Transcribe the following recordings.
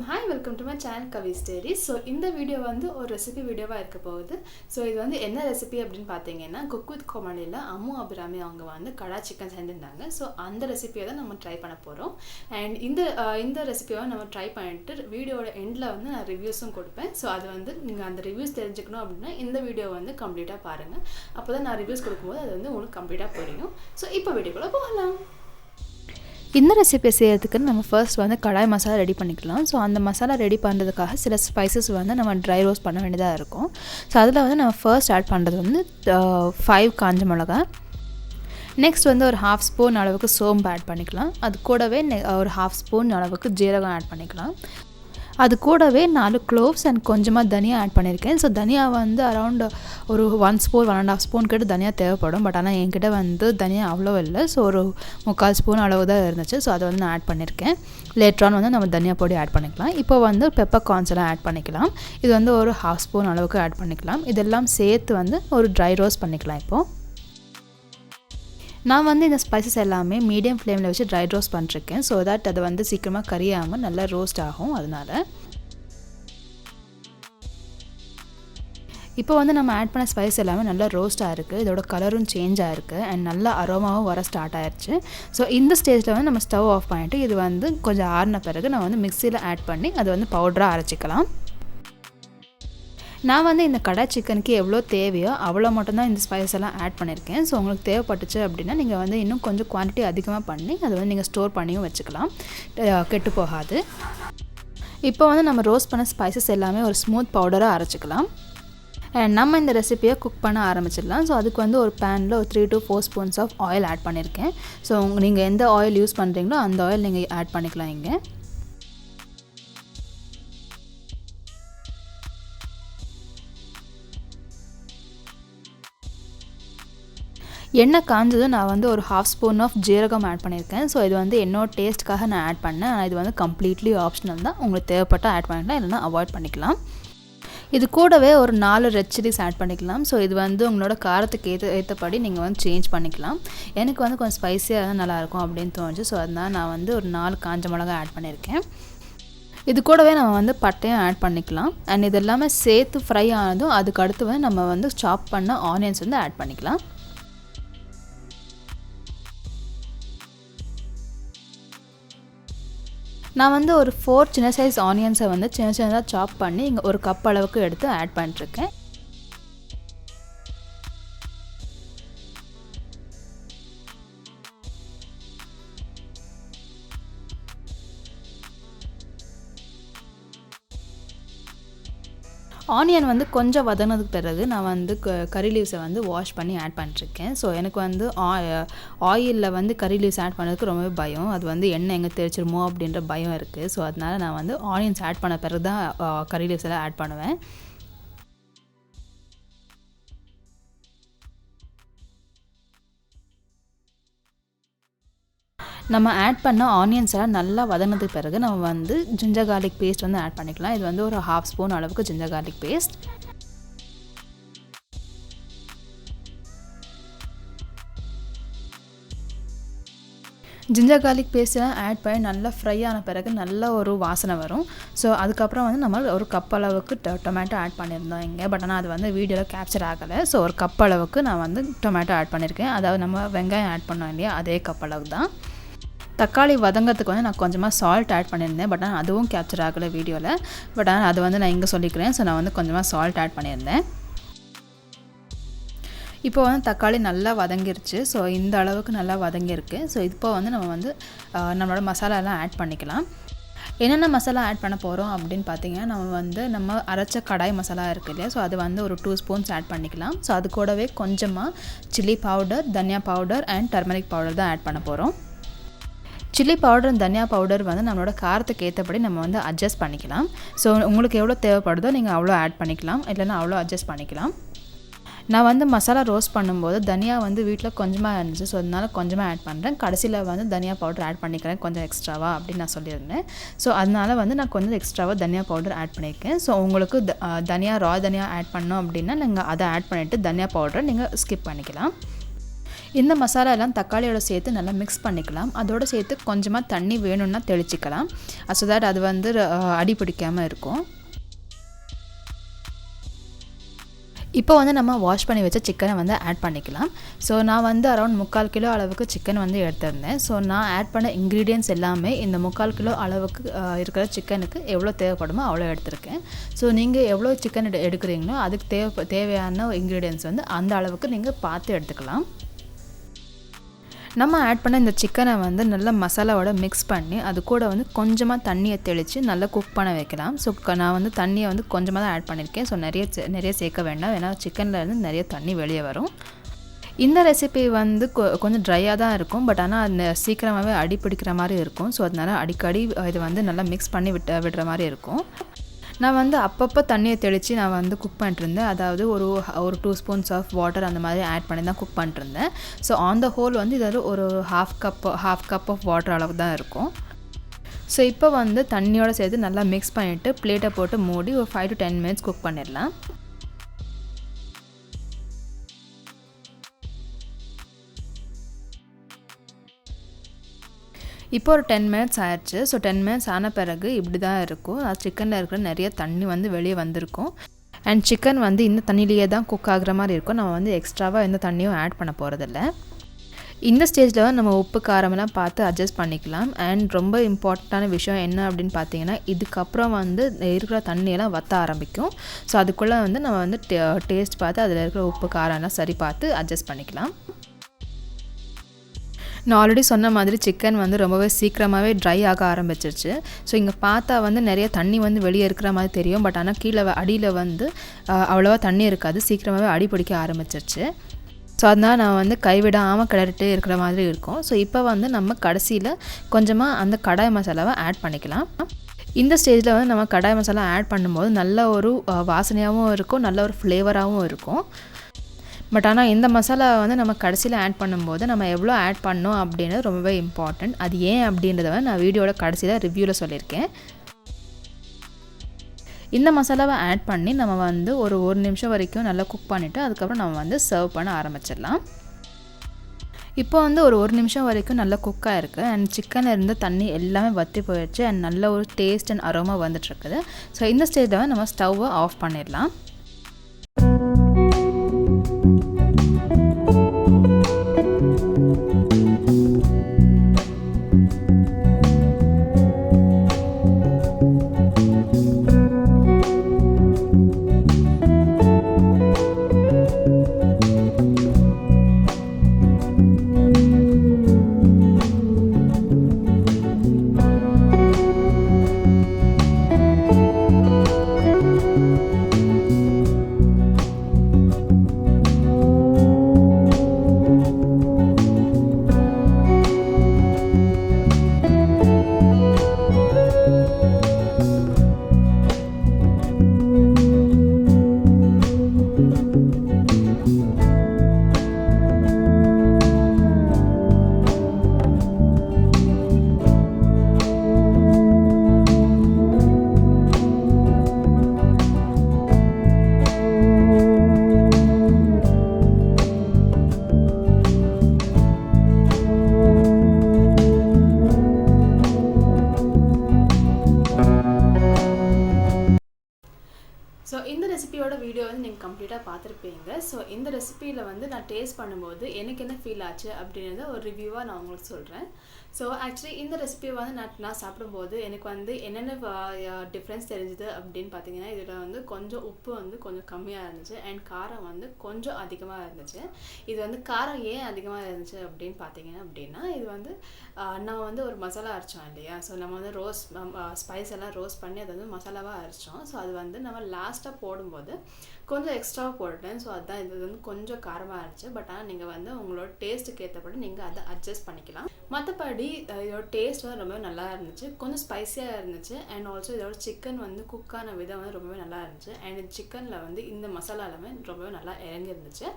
Hi, welcome to my channel Kavi's dairies. So இந்த video வந்து ஒரு ரெசிபி வீடியோவா இருக்க போகுது. ஸோ இது வந்து என்ன ரெசிபி அப்படின்னு பார்த்தீங்கன்னா குக் வித் கோமாளியில் அம்மு அபிராமி அவங்க வந்து கடா சிக்கன் செஞ்சுருந்தாங்க. ஸோ அந்த ரெசிபியை தான் நம்ம ட்ரை பண்ண போகிறோம். அண்ட் இந்த ரெசிபியை நம்ம ட்ரை பண்ணிட்டு வீடியோட எண்டில் வந்து நான் ரிவ்யூஸும் கொடுப்பேன். ஸோ அது வந்து நீங்கள் அந்த ரிவ்யூஸ் தெரிஞ்சுக்கணும் அப்படின்னா இந்த வீடியோ வந்து கம்ப்ளீட்டாக பாருங்கள். அப்போ தான் நான் ரிவ்யூஸ் கொடுக்கும்போது அது வந்து உங்களுக்கு கம்ப்ளீட்டாக புரியும். ஸோ இப்போ வீடியோக்குள்ளே போகலாம். இந்த ரெசிபியை செய்கிறதுக்கு நம்ம ஃபர்ஸ்ட் வந்து கடாய் மசாலா ரெடி பண்ணிக்கலாம். ஸோ அந்த மசாலா ரெடி பண்ணுறதுக்காக சில ஸ்பைசஸ் வந்து நம்ம ட்ரை ரோஸ்ட் பண்ண வேண்டியதாக இருக்கும். ஸோ அதில் வந்து நம்ம ஃபர்ஸ்ட் ஆட் பண்ணுறது வந்து 5 காஞ்ச மிளகா. நெக்ஸ்ட் வந்து ஒரு 1/2 ஸ்பூன் அளவுக்கு சோம்பு ஆட் பண்ணிக்கலாம். அது கூடவே ஒரு 1/2 ஸ்பூன் அளவுக்கு ஜீரகம் ஆட் பண்ணிக்கலாம். அது கூடவே 4 க்ளோவ்ஸ் அண்ட் கொஞ்சமாக தனியா ஆட் பண்ணியிருக்கேன். ஸோ தனியா வந்து அரௌண்ட் ஒரு 1 ஸ்பூன் 1.5 ஸ்பூன் கிட்ட தனியா தேவைப்படும். பட் ஆனால் என்கிட்ட வந்து தனியா அவ்வளோ இல்லை. ஸோ ஒரு 3/4 ஸ்பூன் அளவு தான் இருந்துச்சு. ஸோ அதை வந்து நான் ஆட் பண்ணியிருக்கேன். லேட்டரான் வந்து நம்ம தனியா பொடி ஆட் பண்ணிக்கலாம். இப்போ வந்து பெப்பர் கார்ன்ஸ் எல்லாம் ஆட் பண்ணிக்கலாம். இது வந்து ஒரு 1/2 ஸ்பூன் அளவுக்கு ஆட் பண்ணிக்கலாம். இதெல்லாம் சேர்த்து வந்து ஒரு ட்ரை ரோஸ்ட் பண்ணிக்கலாம். இப்போது நான் வந்து இந்த ஸ்பைசஸ் எல்லாமே மீடியம் ஃப்ளேமில் வச்சு ட்ரை ரோஸ்ட் பண்ணிருக்கேன். ஸோ தட் அது வந்து சீக்கிரமாக கரியாமல் நல்லா ரோஸ்ட் ஆகும். அதனால் இப்போ வந்து நம்ம ஆட் பண்ண ஸ்பைஸ் எல்லாமே நல்லா ரோஸ்ட்டாக இருக்குது. இதோட கலரும் சேஞ்ச் ஆகிருக்கு அண்ட் நல்லா அரோமாவும் வர ஸ்டார்ட் ஆயிடுச்சு. ஸோ இந்த ஸ்டேஜில் வந்து நம்ம ஸ்டவ் ஆஃப் பண்ணிவிட்டு இது வந்து கொஞ்சம் ஆறின பிறகு நான் வந்து மிக்சியில் ஆட் பண்ணி அது வந்து பவுடராக அரைச்சிக்கலாம். நான் வந்து இந்த கடை சிக்கனுக்கு எவ்வளோ தேவையோ அவ்வளோ மட்டும்தான் இந்த ஸ்பைஸ் எல்லாம் ஆட் பண்ணியிருக்கேன். ஸோ உங்களுக்கு தேவைப்பட்டுச்சு அப்படின்னா நீங்கள் வந்து இன்னும் கொஞ்சம் குவான்டிட்டி அதிகமாக பண்ணி அதை வந்து நீங்கள் ஸ்டோர் பண்ணியும் வச்சுக்கலாம். கெட்டு போகாது. இப்போ வந்து நம்ம ரோஸ்ட் பண்ண ஸ்பைசஸ் எல்லாமே ஒரு ஸ்மூத் பவுடராக அரைச்சிக்கலாம். நம்ம இந்த ரெசிபியை குக் பண்ண ஆரம்பிச்சிடலாம். ஸோ அதுக்கு வந்து ஒரு பேனில் ஒரு 3 to 4 spoons of oil add பண்ணியிருக்கேன். ஸோ நீங்கள் எந்த ஆயில் யூஸ் பண்ணுறீங்களோ அந்த ஆயில் நீங்கள் ஆட் பண்ணிக்கலாம். இங்கே எண்ணெய் காஞ்சதும் நான் வந்து ஒரு 1/2 ஸ்பூன் ஆஃப் ஜீரகம் ஆட் பண்ணியிருக்கேன். ஸோ இது வந்து என்னோட டேஸ்ட்டுக்காக நான் ஆட் பண்ணேன். ஆனால் இது வந்து கம்ப்ளீட்லி ஆப்ஷனல் தான். உங்களுக்கு தேவைப்பட்டால் ஆட் பண்ணிக்கலாம், இல்லைனா அவாய்ட் பண்ணிக்கலாம். இது கூடவே ஒரு 4 ரெட் சில்லிஸ் ஆட் பண்ணிக்கலாம். ஸோ இது வந்து உங்களோட காரத்துக்கு ஏற்றபடி நீங்கள் வந்து சேஞ்ச் பண்ணிக்கலாம். எனக்கு வந்து கொஞ்சம் ஸ்பைஸியாக தான் நல்லாயிருக்கும் அப்படின்னு தோணுச்சு. ஸோ அதனால் நான் வந்து ஒரு 4 காஞ்ச மிளகாய் ஆட் பண்ணியிருக்கேன். இது கூடவே நம்ம வந்து பட்டையும் ஆட் பண்ணிக்கலாம். அண்ட் இது எல்லாமே சேர்த்து ஃப்ரை ஆனதும் அதுக்கு அடுத்து வந்து நம்ம வந்து சாப் பண்ண ஆனியன்ஸ் வந்து ஆட் பண்ணிக்கலாம். நான் வந்து ஒரு 4 சின்ன சைஸ் ஆனியன்ஸை வந்து சின்னதாக சாப் பண்ணி இங்கே ஒரு கப் அளவுக்கு எடுத்து ஆட் பண்ணிட்டுருக்கேன். ஆனியன் வந்து கொஞ்சம் வதங்கினதுக்கு பிறகு நான் வந்து கறி லீவ்ஸை வந்து வாஷ் பண்ணி ஆட் பண்ணிட்டுருக்கேன். ஸோ எனக்கு வந்து ஆயிலில் வந்து கறி லீவ்ஸ் ஆட் பண்ணதுக்கு ரொம்பவே பயம். அது வந்து எண்ணெய் எங்கே தெரிச்சிருமோ அப்படின்ற பயம் இருக்குது. ஸோ அதனால் நான் வந்து ஆனியன்ஸ் ஆட் பண்ண பிறகு தான் கறி லீவ்ஸ் எல்லாம் ஆட் பண்ணுவேன். நம்ம ஆட் பண்ண ஆனியன்ஸ் எல்லாம் நல்லா வதங்கினதுக்கு பிறகு நம்ம வந்து ஜிஞ்சர் கார்லிக் பேஸ்ட் வந்து ஆட் பண்ணிக்கலாம். இது வந்து ஒரு 1/2 ஸ்பூன் அளவுக்கு ginger garlic paste. Ginger garlic பேஸ்ட்லாம் ஆட் பண்ணி நல்லா ஃப்ரை ஆன பிறகு நல்ல ஒரு வாசனை வரும். ஸோ அதுக்கப்புறம் வந்து நம்ம ஒரு கப் அளவுக்கு டொமேட்டோ ஆட் பண்ணியிருந்தோம் இங்கே. பட் ஆனால் அது வந்து வீடியோவில் கேப்சர் ஆகலை. ஸோ ஒரு கப் அளவுக்கு நான் வந்து டொமேட்டோ ஆட் பண்ணியிருக்கேன். அதாவது நம்ம வெங்காயம் ஆட் பண்ணோம் இல்லையா, அதே கப் அளவு தான். தக்காளி வதங்கிறதுக்கு வந்து நான் கொஞ்சமாக சால்ட் ஆட் பண்ணியிருந்தேன். பட் ஆனால் அதுவும் கேப்சர் ஆகலை வீடியோவில். பட் ஆனால் அது வந்து நான் இங்கே சொல்லிக்கிறேன். ஸோ நான் வந்து கொஞ்சமாக சால்ட் ஆட் பண்ணியிருந்தேன். இப்போ வந்து தக்காளி நல்லா வதங்கிருச்சு. ஸோ இந்த அளவுக்கு நல்லா வதங்கியிருக்கு. ஸோ இப்போ வந்து நம்ம வந்து நம்மளோட மசாலாலாம் ஆட் பண்ணிக்கலாம். என்னென்ன மசாலா ஆட் பண்ண போகிறோம் அப்படின்னு பார்த்தீங்கன்னா நம்ம அரைச்ச கடாய் மசாலா இருக்குது இல்லையா, ஸோ அது வந்து ஒரு 2 ஸ்பூன்ஸ் ஆட் பண்ணிக்கலாம். ஸோ அது கூடவே கொஞ்சமாக சில்லி பவுடர், தனியா பவுடர் அண்ட் டர்மரிக் பவுடர் தான் ஆட் பண்ண போகிறோம். சில்லி பவுடர் அண்ட் தனியா பவுடர் வந்து நம்மளோட காரத்துக்கு ஏற்றபடி நம்ம வந்து அட்ஜஸ்ட் பண்ணிக்கலாம். ஸோ உங்களுக்கு எவ்வளோ தேவைப்படுதோ நீங்கள் அவ்வளோ ஆட் பண்ணிக்கலாம், இல்லைன்னா அவ்வளோ அட்ஜஸ்ட் பண்ணிக்கலாம். நான் வந்து மசாலா ரோஸ்ட் பண்ணும்போது தனியா வந்து வீட்டில் கொஞ்சமாக இருந்துச்சு. ஸோ அதனால கொஞ்சமாக ஆட் பண்ணுறேன். கடைசியில் வந்து தனியா பவுடர் ஆட் பண்ணிக்கிறேன் கொஞ்சம் எக்ஸ்ட்ராவா அப்படின்னு நான் சொல்லியிருந்தேன். ஸோ அதனால வந்து நான் கொஞ்சம் எக்ஸ்ட்ராவாக தனியா பவுடர் ஆட் பண்ணியிருக்கேன். ஸோ உங்களுக்கு தனியா ரா தனியா ஆட் பண்ணோம் அப்படின்னா நீங்கள் அதை ஆட் பண்ணிவிட்டு தனியா பவுடரை நீங்கள் ஸ்கிப் பண்ணிக்கலாம். இந்த மசாலா எல்லாம் தக்காளியோட சேர்த்து நல்லா மிக்ஸ் பண்ணிக்கலாம். அதோடு சேர்த்து கொஞ்சமாக தண்ணி வேணும்னா தெளிச்சிக்கலாம். ஸோ தட் அது வந்து அடி பிடிக்காமல் இருக்கும். இப்போ வந்து நம்ம வாஷ் பண்ணி வச்ச சிக்கனை வந்து ஆட் பண்ணிக்கலாம். ஸோ நான் வந்து அரௌண்ட் 3/4 கிலோ அளவுக்கு சிக்கன் வந்து எடுத்திருந்தேன். ஸோ நான் ஆட் பண்ண இன்க்ரீடியன்ட்ஸ் எல்லாமே இந்த 3/4 கிலோ அளவுக்கு இருக்கிற சிக்கனுக்கு எவ்வளோ தேவைப்படுமோ அவ்வளோ எடுத்திருக்கேன். ஸோ நீங்கள் எவ்வளோ சிக்கன் எடுக்கிறீங்களோ அதுக்கு தேவையான இன்க்ரீடியன்ட்ஸ் வந்து அந்த அளவுக்கு நீங்கள் பார்த்து எடுத்துக்கலாம். நம்ம ஆட் பண்ண இந்த சிக்கனை வந்து நல்லா மசாலாவோட மிக்ஸ் பண்ணி அது கூட வந்து கொஞ்சமாக தண்ணியை தெளித்து நல்லா குக் பண்ண வைக்கலாம். ஸோ நான் வந்து தண்ணியை வந்து கொஞ்சமாக தான் ஆட் பண்ணியிருக்கேன். ஸோ நிறைய சேர்க்க வேண்டாம். ஏன்னா சிக்கனில் இருந்து நிறைய தண்ணி வெளியே வரும். இந்த ரெசிபி வந்து கொஞ்சம் ட்ரையாக தான் இருக்கும். பட் ஆனால் அது சீக்கிரமாகவே அடி பிடிக்கிற மாதிரி இருக்கும். ஸோ அதனால் அடிக்கடி இது வந்து நல்லா மிக்ஸ் பண்ணி விடுற மாதிரி இருக்கும். நான் வந்து அப்பப்போ தண்ணியை தெளித்து நான் வந்து குக் பண்ணிட்டுருந்தேன். அதாவது ஒரு 2 ஸ்பூன்ஸ் ஆஃப் வாட்டர் அந்த மாதிரி ஆட் பண்ணி தான் குக் பண்ணிட்டுருந்தேன். ஸோ ஆன் த ஹோல் வந்து இது ஒரு ஹாஃப் கப் ஆஃப் வாட்டர் அளவுக்கு தான் இருக்கும். ஸோ இப்போ வந்து தண்ணியோடு சேர்த்து நல்லா மிக்ஸ் பண்ணிவிட்டு பிளேட்டை போட்டு மூடி ஒரு 5 to 10 minutes குக் பண்ணிடலாம். இப்போ ஒரு 10 minutes ஆயிடுச்சு. ஸோ 10 minutes ஆன பிறகு இப்படி தான் இருக்கும். சிக்கனில் இருக்கிற நிறைய தண்ணி வந்து வெளியே வந்திருக்கும். அண்ட் சிக்கன் வந்து இந்த தண்ணியிலேயே தான் குக் ஆகுற மாதிரி இருக்கும். நம்ம வந்து எக்ஸ்ட்ராவாக எந்த தண்ணியும் ஆட் பண்ண போகிறதில்ல. இந்த ஸ்டேஜில் வந்து நம்ம உப்பு காரமெல்லாம் பார்த்து அட்ஜஸ்ட் பண்ணிக்கலாம். அண்ட் ரொம்ப இம்பார்ட்டண்ட்டான விஷயம் என்ன அப்படின்னு பார்த்தீங்கன்னா, இதுக்கப்புறம் வந்து இருக்கிற தண்ணியெல்லாம் வற்ற ஆரம்பிக்கும். ஸோ அதுக்குள்ளே வந்து நம்ம வந்து டேஸ்ட் பார்த்து அதில் இருக்கிற உப்பு காரம்லாம் சரி பார்த்து அட்ஜஸ்ட் பண்ணிக்கலாம். நான் ஆல்ரெடி சொன்ன மாதிரி சிக்கன் வந்து ரொம்பவே சீக்கிரமாகவே ட்ரை ஆக ஆரம்பிச்சிருச்சு. ஸோ இங்கே பார்த்தா வந்து நிறைய தண்ணி வந்து வெளியே இருக்கிற மாதிரி தெரியும். பட் ஆனால் அடியில் வந்து அவ்வளோவா தண்ணி இருக்காது. சீக்கிரமாகவே அடி பிடிக்க ஆரம்பிச்சிருச்சு. ஸோ அதனால் நான் வந்து கைவிடாமல் கிளறிட்டே இருக்கிற மாதிரி இருக்கும். ஸோ இப்போ வந்து நம்ம கடைசியில் கொஞ்சமாக அந்த கடாய் மசாலாவை ஆட் பண்ணிக்கலாம். இந்த ஸ்டேஜில் வந்து நம்ம கடாய் மசாலா ஆட் பண்ணும்போது நல்ல ஒரு வாசனையாகவும் இருக்கும், நல்ல ஒரு ஃப்ளேவராகவும் இருக்கும். பட் ஆனால் இந்த மசாலா வந்து நம்ம கடைசியில் ஆட் பண்ணும்போது நம்ம எவ்வளோ ஆட் பண்ணோம் அப்படின்னு ரொம்பவே இம்பார்ட்டண்ட். அது ஏன் அப்படின்றத நான் வீடியோட கடைசியில் ரிவ்யூவில் சொல்லியிருக்கேன். இந்த மசாலாவை ஆட் பண்ணி நம்ம வந்து ஒரு 1 நிமிஷம் வரைக்கும் நல்லா குக் பண்ணிவிட்டு அதுக்கப்புறம் நம்ம வந்து சர்வ் பண்ண ஆரம்பிச்சிடலாம். இப்போ வந்து ஒரு 1 நிமிஷம் வரைக்கும் நல்லா குக் ஆகிருக்கு. அண்ட் சிக்கனில் இருந்த தண்ணி எல்லாமே வற்றி போயிடுச்சு. அண்ட் நல்ல ஒரு டேஸ்ட் அண்ட் அரோமா வந்துட்டுருக்குது. ஸோ இந்த ஸ்டேஜில் நம்ம ஸ்டவ்வை ஆஃப் பண்ணிடலாம். ஸோ இந்த ரெசிபியோட வீடியோ வந்து நீங்கள் கம்ப்ளீட்டாக பார்த்துருப்பீங்க. ஸோ இந்த ரெசிபியில் வந்து நான் டேஸ்ட் பண்ணும்போது எனக்கு என்ன ஃபீல் ஆச்சு அப்படின்றத ஒரு ரிவ்யூவாக நான் உங்களுக்கு சொல்கிறேன். ஸோ ஆக்சுவலி இந்த ரெசிபியை வந்து நான் சாப்பிடும்போது எனக்கு வந்து என்னென்ன டிஃப்ரென்ஸ் தெரிஞ்சுது அப்படின்னு பார்த்தீங்கன்னா, இதில் வந்து கொஞ்சம் உப்பு வந்து கொஞ்சம் கம்மியாக இருந்துச்சு அண்ட் காரம் வந்து கொஞ்சம் அதிகமாக இருந்துச்சு. இது வந்து காரம் ஏன் அதிகமாக இருந்துச்சு அப்படின்னு பார்த்தீங்கன்னா இது வந்து நம்ம வந்து ஒரு மசாலா அரைச்சோம் இல்லையா. ஸோ நம்ம வந்து ஸ்பைஸ் எல்லாம் ரோஸ்ட் பண்ணி அதை வந்து மசாலாவாக அரைச்சோம். ஸோ அது வந்து நம்ம லாஸ்ட்டாக போடும்போது கொஞ்சம் எக்ஸ்ட்ராவாக போட்டேன். ஸோ அதுதான் இது வந்து கொஞ்சம் காரமாக இருந்துச்சு. பட் ஆனால் நீங்கள் வந்து உங்களோட டேஸ்ட்டுக்கு ஏற்றபடி நீங்கள் அதை அட்ஜஸ்ட் பண்ணிக்கலாம். மற்றபடி அடிஷ்னலி இதோட டேஸ்ட் வந்து ரொம்பவே நல்லா இருந்துச்சு, கொஞ்சம் ஸ்பைஸியாக இருந்துச்சு. அண்ட் ஆல்சோ இதோட சிக்கன் வந்து குக்கான விதம் வந்து ரொம்பவே நல்லா இருந்துச்சு. அண்ட் இந்த சிக்கனில் வந்து இந்த மசாலா எல்லாமே ரொம்பவே நல்லா இறங்கி இருந்துச்சு.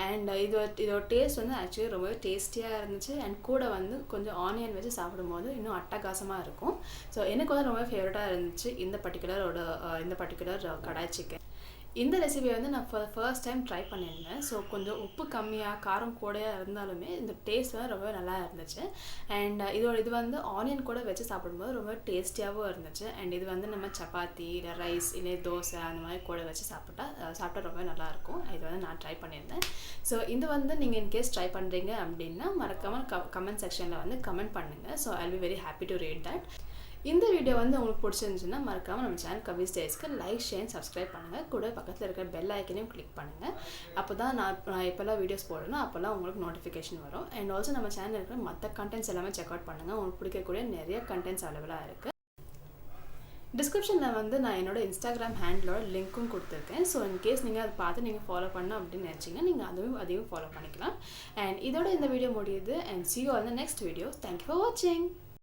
அண்ட் இதோட டேஸ்ட் வந்து ஆக்சுவலி ரொம்பவே டேஸ்டியாக இருந்துச்சு. அண்ட் கூட வந்து கொஞ்சம் ஆனியன் வச்சு சாப்பிடும்போது இன்னும் அட்டகாசமாக இருக்கும். ஸோ எனக்கு வந்து ரொம்ப ஃபேவரட்டாக இருந்துச்சு இந்த பர்டிகுலர் கடாய் சிக்கன். இந்த ரெசிபியை வந்து நான் ஃபர்ஸ்ட் டைம் ட்ரை பண்ணியிருந்தேன். ஸோ கொஞ்சம் உப்பு கம்மியாக காரம் கூடையாக இருந்தாலுமே இந்த டேஸ்ட் வந்து ரொம்பவே நல்லா இருந்துச்சு. அண்ட் இது வந்து ஆனியன் கூட வச்சு சாப்பிடும்போது ரொம்ப டேஸ்டியாகவும் இருந்துச்சு. அண்ட் இது வந்து நம்ம சப்பாத்தி இல்லை ரைஸ் இல்லை தோசை அந்த மாதிரி கூட வச்சு சாப்பிட்டா ரொம்ப நல்லாயிருக்கும். இது வந்து நான் ட்ரை பண்ணியிருந்தேன். ஸோ இது வந்து நீங்கள் இன்கேஸ் ட்ரை பண்ணுறீங்க அப்படின்னா மறக்காமல் கமெண்ட் செக்ஷனில் வந்து கமெண்ட் பண்ணுங்கள். So I will be very happy to read that. இந்த வீடியோ வந்து உங்களுக்கு பிடிச்சிருந்துச்சுன்னா மறக்காமல் நம்ம சேனல் கவிஸ் டேஸ்க்கு லைக் ஷேர் சப்ஸ்கிரைப் பண்ணுங்கள். கூட பக்கத்தில் இருக்கிற பெல் ஐக்கனையும் கிளிக் பண்ணுங்கள். அப்போ தான் நான் எப்போல்லாம் வீடியோஸ் போடுறேன்னா அப்போல்லாம் உங்களுக்கு நோட்டிஃபிகேஷன் வரும். அண்ட் ஆல்சோ நம்ம சேனல் இருக்கிற மற்ற கண்டென்ட்ஸ் எல்லாமே செக் அவுட் பண்ணுங்கள். உங்களுக்கு பிடிக்கக்கூடிய நிறைய கண்டென்ட்ஸ் அவைலபிளாக இருக்குது. டிஸ்கிரிப்ஷனில் வந்து நான் என்னோட இன்ஸ்டாகிராம் ஹேண்டிலோட லிங்க்கும் கொடுத்துருக்கேன். ஸோ இன்கேஸ் நீங்கள் அதை பார்த்து நீங்கள் ஃபாலோ பண்ணணும் அப்படின்னு நினச்சிங்கன்னா நீங்கள் அதையும் ஃபாலோ பண்ணிக்கலாம். அண்ட் இதோட இந்த வீடியோ முடியுது. And see you on the next video. Thank you for watching.